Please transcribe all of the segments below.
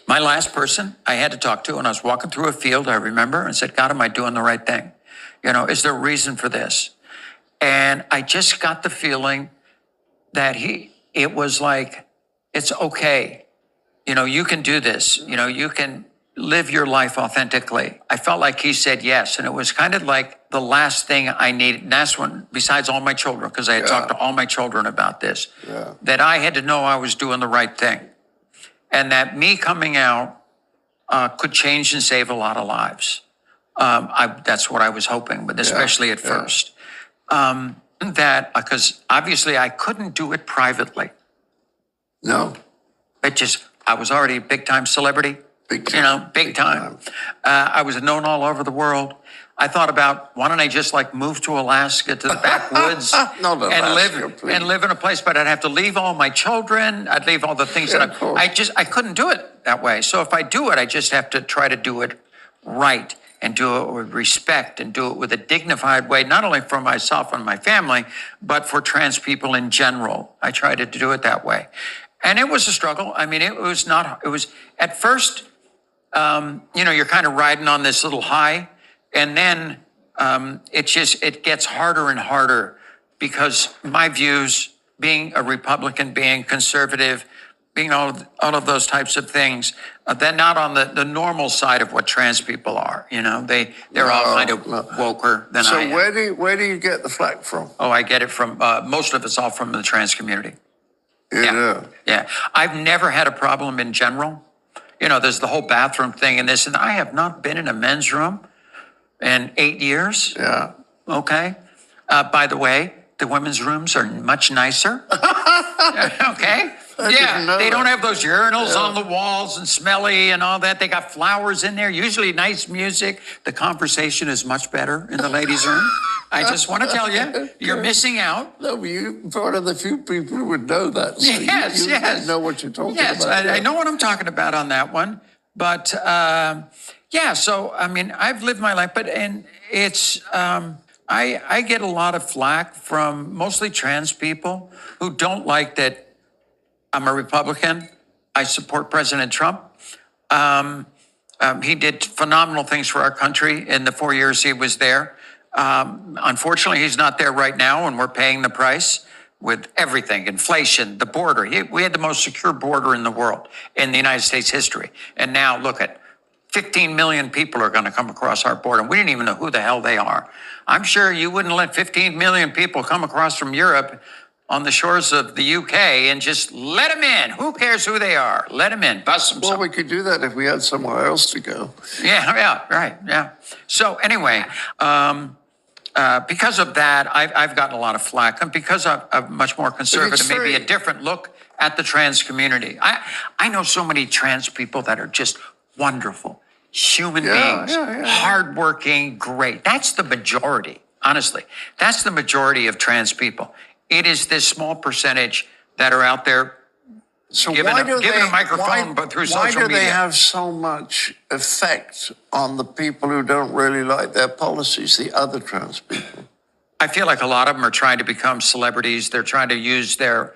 My last person I had to talk to, and I was walking through a field, I remember, and said, God, am I doing the right thing? Is there a reason for this? And I just got the feeling that it was like, it's okay. You can do this. You can live your life authentically. I felt like he said yes. And it was kind of like the last thing I needed. And that's when, besides all my children, because I had talked to all my children about this, that I had to know I was doing the right thing. And that me coming out could change and save a lot of lives. That's what I was hoping, but especially at first. Because obviously I couldn't do it privately. No. I was already a big time celebrity. Big time. I was known all over the world. I thought about, why don't I just move to Alaska to the backwoods and live in a place, but I'd have to leave all my children. I'd leave all the things that I couldn't do it that way. So if I do it, I just have to try to do it right and do it with respect and do it with a dignified way, not only for myself and my family, but for trans people in general. I tried to do it that way. And it was a struggle. I mean, it was at first, you're kind of riding on this little high. And then it gets harder and harder because my views, being a Republican, being conservative, being all of those types of things, they're not on the normal side of what trans people are. They're all kind of woker than I am. So where do you get the flack from? Oh, I get it from, most of it's all from the trans community. Yeah. I've never had a problem in general. There's the whole bathroom thing and this, and I have not been in a men's room in 8 years. Yeah. Okay. By the way, the women's rooms are much nicer. Okay. They don't have those urinals on the walls and smelly and all that. They got flowers in there, usually nice music. The conversation is much better in the ladies' room. I just want to tell you, you're missing out. No, you're one of the few people who would know that. So yes. You know what you're talking about. Yes, I know what I'm talking about on that one. But, so, I mean, I've lived my life, it's, I get a lot of flack from mostly trans people who don't like that I'm a Republican. I support President Trump. He did phenomenal things for our country in the 4 years he was there. Unfortunately, he's not there right now, and we're paying the price with everything, inflation, the border. We had the most secure border in the world, in the United States history. And now look at 15 million people are going to come across our border. We didn't even know who the hell they are. I'm sure you wouldn't let 15 million people come across from Europe on the shores of the UK and just let them in. Who cares who they are? Let them in, bust them. Well, we could do that if we had somewhere else to go. Yeah. So anyway, because of that, I've gotten a lot of flack, and because I'm much more conservative, maybe a different look at the trans community. I know so many trans people that are just wonderful human beings, hardworking, great. That's the majority, honestly. That's the majority of trans people. It is this small percentage that are out there given a microphone, but through social media. Why do they have so much effect on the people who don't really like their policies, the other trans people? I feel like a lot of them are trying to become celebrities. They're trying to use to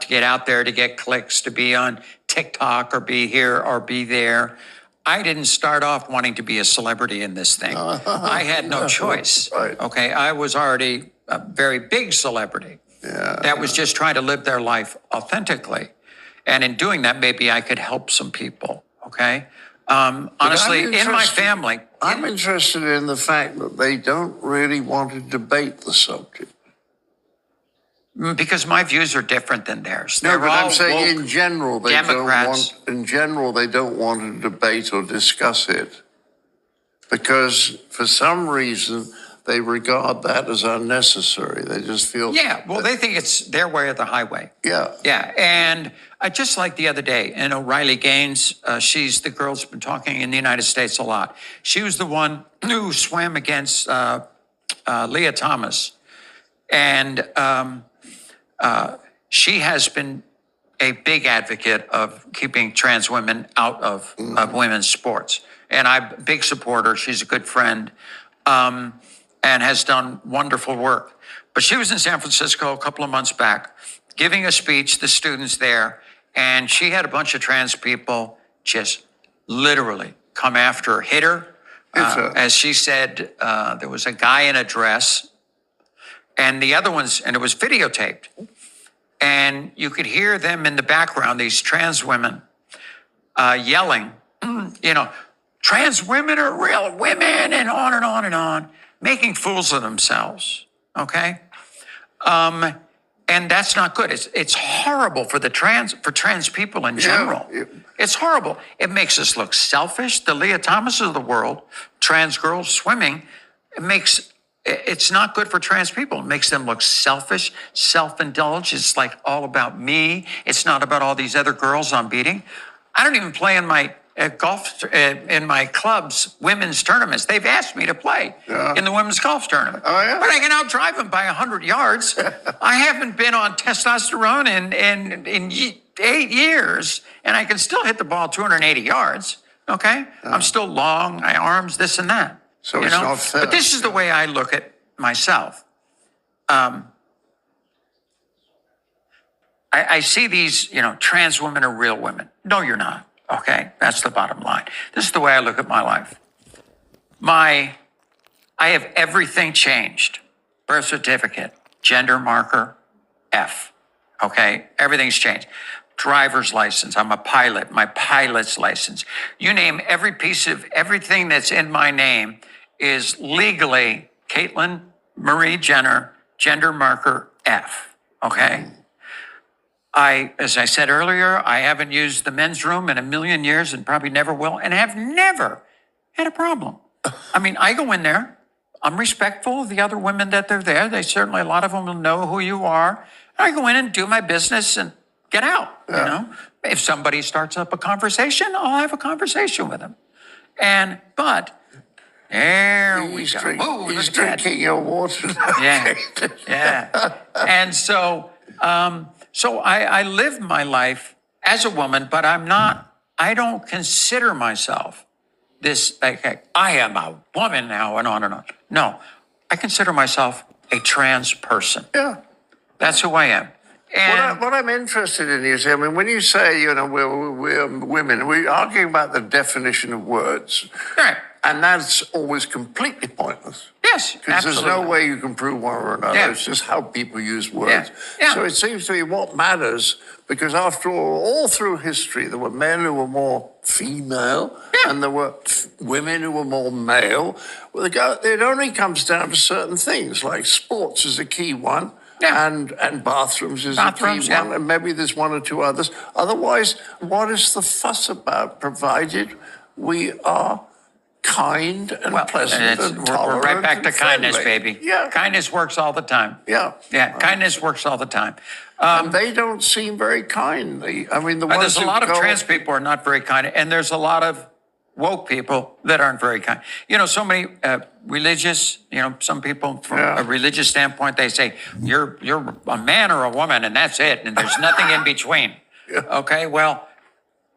get out there, to get clicks, to be on TikTok or be here or be there. I didn't start off wanting to be a celebrity in this thing. I had no choice. Right. Okay, I was already a very big celebrity that was just trying to live their life authentically. And in doing that, maybe I could help some people, okay? Honestly, in my family. I'm interested in the fact that they don't really want to debate the subject. Because my views are different than theirs. No, but I'm saying in general, they don't want to debate or discuss it. Because for some reason, they regard that as unnecessary. They just feel... Yeah, well, they think it's their way or the highway. Yeah. Yeah, and just like the other day, Riley Gaines, she's the girl who's been talking in the United States a lot. She was the one who swam against Leah Thomas. And she has been a big advocate of keeping trans women out of women's sports. And I'm a big supporter. She's a good friend. And has done wonderful work. But she was in San Francisco a couple of months back, giving a speech to students there, And she had a bunch of trans people just literally come after her, hit her. As she said, there was a guy in a dress and the other ones, and it was videotaped. And you could hear them in the background, these trans women yelling, trans women are real women, and on and on and on, making fools of themselves. Okay. And that's not good. It's horrible for trans people in general. Yeah. It's horrible. It makes us look selfish. The Leah Thomases of the world, trans girls swimming, it's not good for trans people. It makes them look selfish, self-indulged. It's like all about me. It's not about all these other girls I'm beating. I don't even play in my golf in my club's women's tournaments. They've asked me to play in the women's golf tournament. Oh, yeah? But I can outdrive them by 100 yards. I haven't been on testosterone in 8 years, and I can still hit the ball 280 yards. Okay? I'm still long, my arms, this and that. So it's not fair. But this is the way I look at myself. I see these, trans women are real women. No, you're not. Okay, that's the bottom line. This is the way I look at my life. I have everything changed. Birth certificate, gender marker, F. Okay, everything's changed. Driver's license, I'm a pilot, my pilot's license. You name everything that's in my name is legally Caitlyn Marie Jenner, gender marker F. Okay? As I said earlier, I haven't used the men's room in a million years and probably never will, and have never had a problem. I mean, I go in there. I'm respectful of the other women that they're there. A lot of them will know who you are. I go in and do my business and get out, If somebody starts up a conversation, I'll have a conversation with them. But there we go. He's drinking your water. Yeah. And so I live my life as a woman, but I don't consider myself this, I am a woman now and on and on. No, I consider myself a trans person. Yeah. That's who I am. And what I'm interested in is, when you say, we're women, we're arguing about the definition of words. Right. And that's always completely pointless. Yes, because there's no way you can prove one or another. Yeah. It's just how people use words. Yeah. So it seems to me what matters, because after all through history, there were men who were more female and there were women who were more male. Well, it only comes down to certain things, like sports is a key one. Yeah. And bathrooms is a key one, and maybe there's one or two others. Otherwise, what is the fuss about, provided we are kind and pleasant and tolerant? We're right back to kindness, friendly. baby. Yeah. Kindness works all the time. Yeah. Kindness works all the time. And they don't seem very kind. There's a lot of trans people who are not very kind, and there's a lot of woke people that aren't very kind. So many religious, some people from a religious standpoint, they say, you're a man or a woman and that's it. And there's nothing in between. Yeah. Okay, well,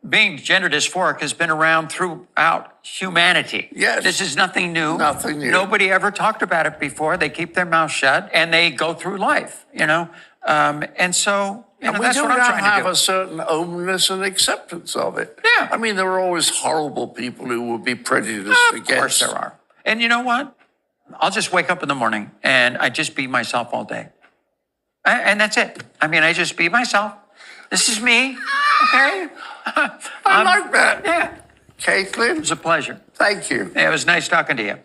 being gender dysphoric has been around throughout humanity. Yes. This is nothing new. Nothing new. Nobody ever talked about it before. They keep their mouth shut and they go through life, and so... And we that's do what I'm not trying to have do. a certain openness and acceptance of it. Yeah. There are always horrible people who will be prejudiced against. Of course there are. And you know what? I'll just wake up in the morning and I just be myself all day. And that's it. I just be myself. This is me. Okay? I like that. Yeah. Caitlyn? It was a pleasure. Thank you. Yeah, it was nice talking to you.